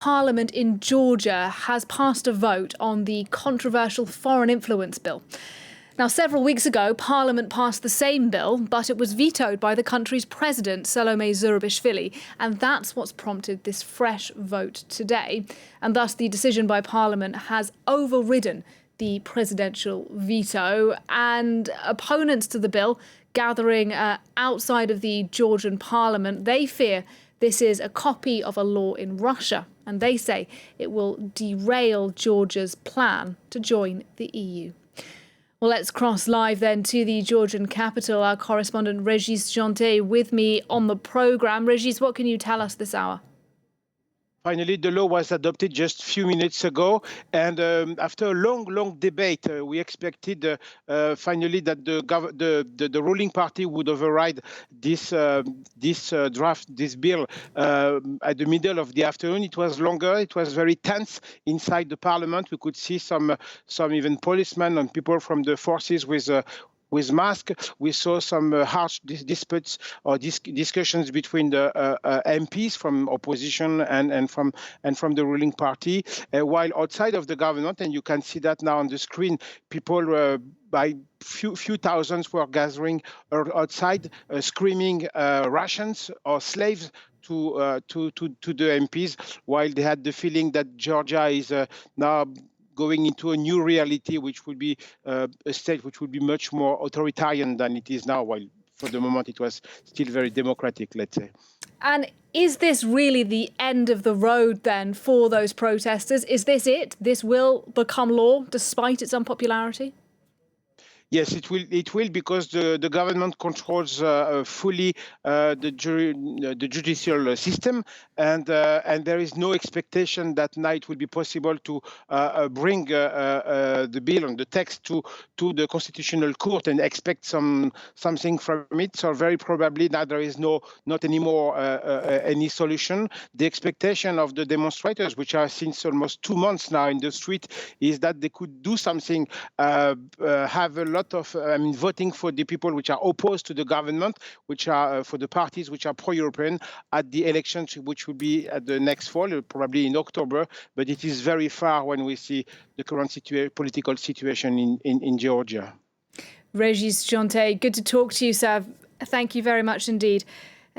Parliament in Georgia has passed a vote on the controversial foreign influence bill. Now, several weeks ago, Parliament passed the same bill, but it was vetoed by the country's president, Salome Zurabishvili, and that's what's prompted this fresh vote today. And thus, the decision by Parliament has overridden the presidential veto, and opponents to the bill gathering outside of the Georgian parliament, they fear this is a copy of a law in Russia, and they say it will derail Georgia's plan to join the EU. Well, let's cross live then to the Georgian capital. Our correspondent Regis Gente with me on the programme. Regis, what can you tell us this hour? Finally, the law was adopted just a few minutes ago, and after a long debate, we expected finally that the ruling party would override this this bill at the middle of the afternoon. It was longer. It was very tense inside the parliament. We could see some even policemen and people from the forces with masks. We saw some harsh disputes or discussions between the MPs from opposition and from the ruling party. While outside of the government, and you can see that now on the screen, people by few thousands were gathering outside, screaming Russians or slaves to the MPs, while they had the feeling that Georgia is now going into a new reality, which would be a state which would be much more authoritarian than it is now, while for the moment it was still very democratic, let's say. And is this really the end of the road then for those protesters? Is this it? This will become law despite its unpopularity? Yes, it will because the government controls fully the judicial system, and there is no expectation that now it will be possible to bring the bill and the text to the Constitutional Court and expect something from it. So very probably now there is not anymore any solution. The expectation of the demonstrators, which are since almost 2 months now in the street, is that they could do something, have a lot of voting for the people which are opposed to the government, which are for the parties which are pro-European at the elections, which will be at the next fall, probably in October. But it is very far when we see the current political situation in Georgia. Regis Gente, good to talk to you, sir. Thank you very much indeed.